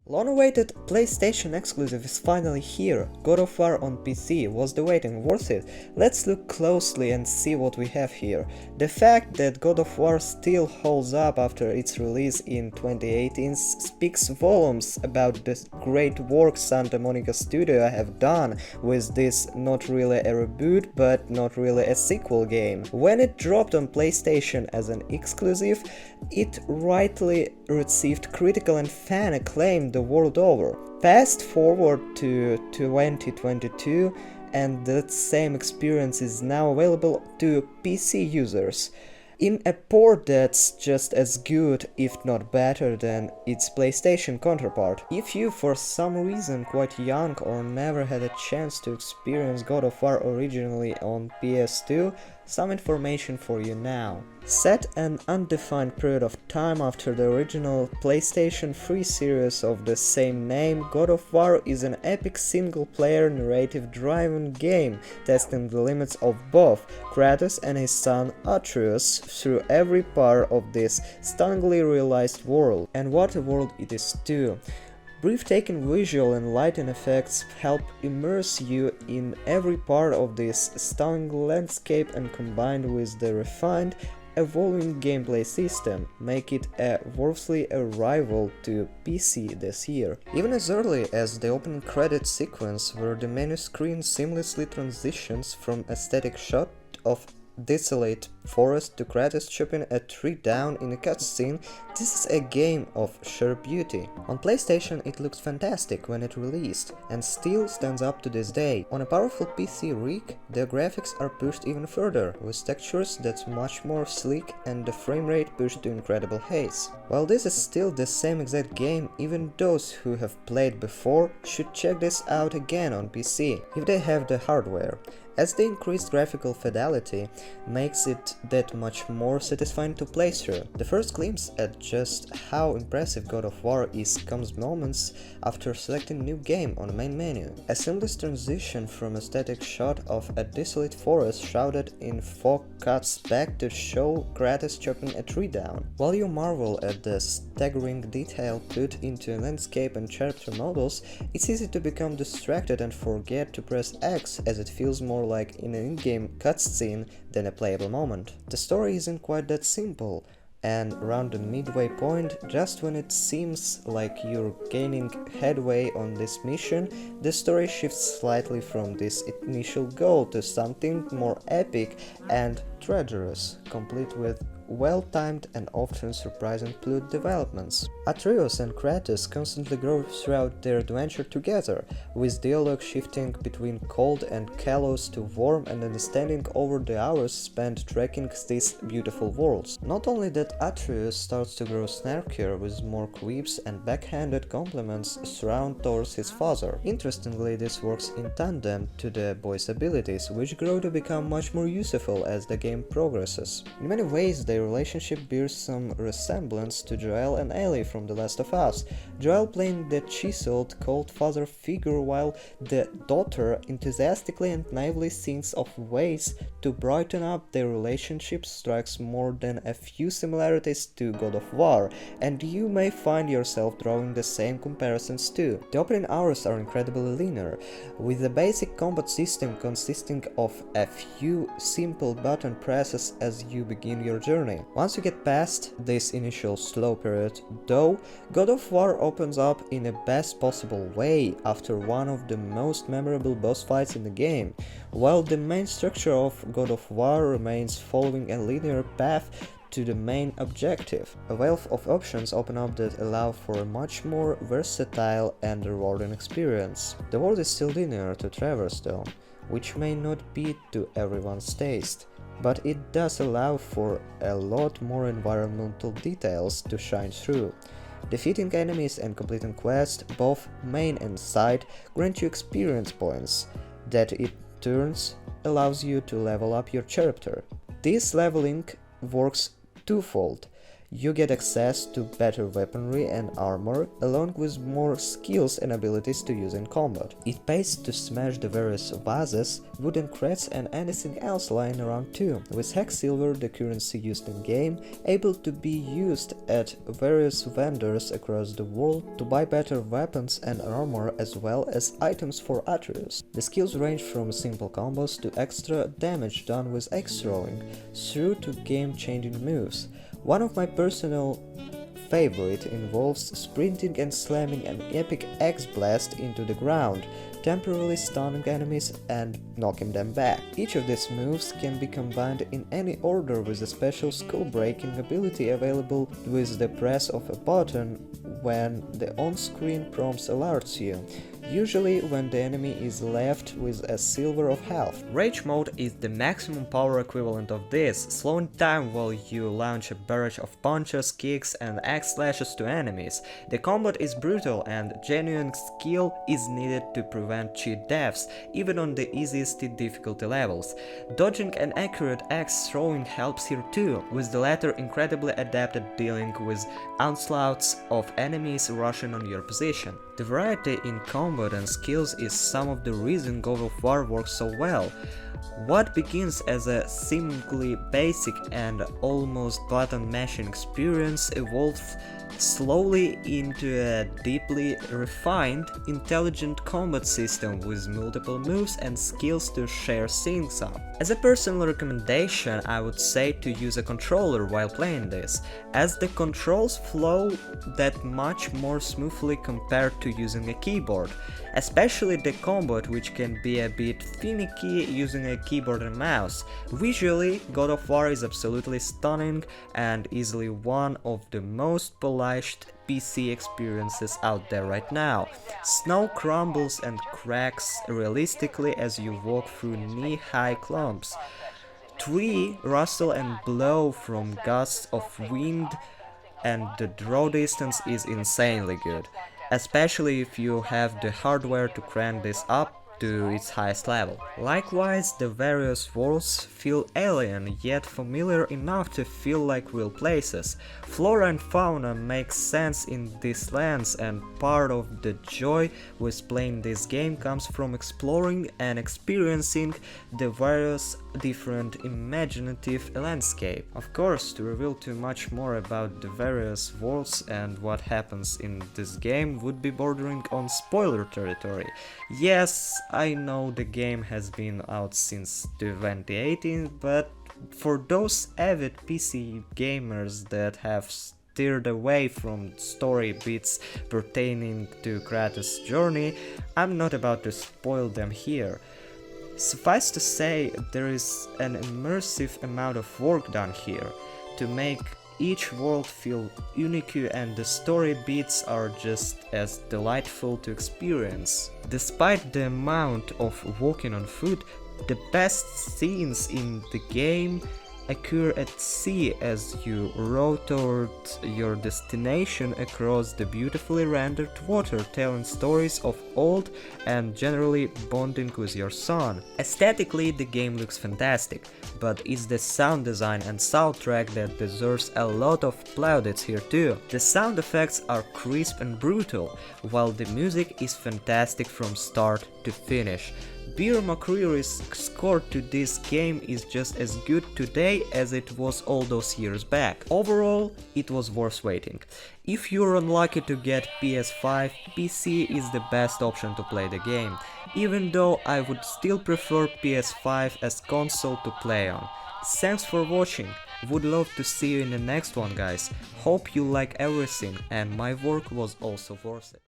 Long-awaited PlayStation exclusive is finally here. God of War on PC. Was the waiting worth it? Let's look closely and see what we have here. The fact that God of War still holds up after its release in 2018 speaks volumes about the great work Santa Monica Studio have done with this not really a reboot but not really a sequel game. When it dropped on PlayStation as an exclusive, it rightly received critical and fan acclaim the world over. Fast forward to 2022 and that same experience is now available to PC users in a port that's just as good, if not better, than its PlayStation counterpart. If you for some reason quite young or never had a chance to experience God of War originally on PS2, some information for you now. Set an undefined period of time after the original PlayStation 3 series of the same name, God of War is an epic single-player narrative-driven game, testing the limits of both Kratos and his son Atreus through every part of this stunningly realized world. And what a world it is too! Breathtaking visual and lighting effects help immerse you in every part of this stunning landscape, and combined with the refined, evolving gameplay system, make it a worthy rival to PC this year. Even as early as the opening credits sequence, where the menu screen seamlessly transitions from a static shot of desolate forest to Kratos chopping a tree down in a cutscene, this is a game of sheer beauty. On PlayStation it looked fantastic when it released, and still stands up to this day. On a powerful PC rig, the graphics are pushed even further, with textures that's much more sleek and the frame rate pushed to incredible haze. While this is still the same exact game, even those who have played before should check this out again on PC, if they have the hardware, as the increased graphical fidelity makes it that much more satisfying to play through. The first glimpse at just how impressive God of War is comes moments after selecting New Game on the main menu. A seamless transition from a static shot of a desolate forest shrouded in fog cuts back to show Kratos chopping a tree down. While you marvel at the staggering detail put into landscape and character models, it's easy to become distracted and forget to press X, as it feels more like in an in-game cutscene than a playable moment. The story isn't quite that simple, and around the midway point, just when it seems like you're gaining headway on this mission, the story shifts slightly from this initial goal to something more epic and treacherous, complete with well-timed and often surprising plot developments. Atreus and Kratos constantly grow throughout their adventure together, with dialogue shifting between cold and callous to warm and understanding over the hours spent trekking these beautiful worlds. Not only that, Atreus starts to grow snarkier, with more quips and backhanded compliments thrown towards his father. Interestingly, this works in tandem to the boy's abilities, which grow to become much more useful as the game progresses. In many ways, their relationship bears some resemblance to Joel and Ellie from The Last of Us, Joel playing the chiseled, cold father figure while the daughter enthusiastically and naively thinks of ways to brighten up their relationship. Strikes more than a few similarities to God of War, and you may find yourself drawing the same comparisons too. The opening hours are incredibly linear, with the basic combat system consisting of a few simple button presses as you begin your journey. Once you get past this initial slow period, though, God of War opens up in the best possible way after one of the most memorable boss fights in the game, while the main structure of God of War remains following a linear path to the main objective. A wealth of options open up that allow for a much more versatile and rewarding experience. The world is still linear to traverse though, which may not be to everyone's taste, but it does allow for a lot more environmental details to shine through. Defeating enemies and completing quests, both main and side, grant you experience points that in turns allows you to level up your character. This leveling works twofold. You get access to better weaponry and armor, along with more skills and abilities to use in combat. It pays to smash the various vases, wooden crates and anything else lying around too, with hex silver, the currency used in game, able to be used at various vendors across the world to buy better weapons and armor as well as items for Atreus. The skills range from simple combos to extra damage done with axe throwing, through to game-changing moves. One of my personal favorite involves sprinting and slamming an epic axe blast into the ground, temporarily stunning enemies and knocking them back. Each of these moves can be combined in any order with a special skull-breaking ability available with the press of a button when the on-screen prompts alerts you, usually when the enemy is left with a silver of health. Rage mode is the maximum power equivalent of this, slowing time while you launch a barrage of punches, kicks and axe slashes to enemies. The combat is brutal and genuine skill is needed to prevent cheat deaths, even on the easiest difficulty levels. Dodging and accurate axe throwing helps here too, with the latter incredibly adept at dealing with onslaughts of enemies rushing on your position. The variety in combat and skills is some of the reason God of War works so well. What begins as a seemingly basic and almost button mashing experience evolves slowly into a deeply refined, intelligent combat system with multiple moves and skills to share things up. As a personal recommendation, I would say to use a controller while playing this, as the controls flow that much more smoothly compared to using a keyboard, especially the combat, which can be a bit finicky using a keyboard and mouse. Visually, God of War is absolutely stunning and easily one of the most polished PC experiences out there right now. Snow crumbles and cracks realistically as you walk through knee-high clumps. Trees rustle and blow from gusts of wind, and the draw distance is insanely good, especially if you have the hardware to crank this up to its highest level. Likewise, the various worlds feel alien yet familiar enough to feel like real places. Flora and fauna make sense in these lands, and part of the joy with playing this game comes from exploring and experiencing the various different imaginative landscape. Of course, to reveal too much more about the various worlds and what happens in this game would be bordering on spoiler territory. Yes, I know the game has been out since 2018, but for those avid PC gamers that have steered away from story bits pertaining to Kratos' journey, I'm not about to spoil them here. Suffice to say, there is an immersive amount of work done here to make each world feel unique, and the story beats are just as delightful to experience. Despite the amount of walking on foot, the best scenes in the game occur at sea as you row toward your destination across the beautifully rendered water, telling stories of old and generally bonding with your son. Aesthetically, the game looks fantastic, but it's the sound design and soundtrack that deserves a lot of plaudits here too. The sound effects are crisp and brutal, while the music is fantastic from start to finish. Beer McCreary's score to this game is just as good today as it was all those years back. Overall, it was worth waiting. If you're unlucky to get PS5, PC is the best option to play the game, even though I would still prefer PS5 as console to play on. Thanks for watching, would love to see you in the next one, guys. Hope you like everything and my work was also worth it.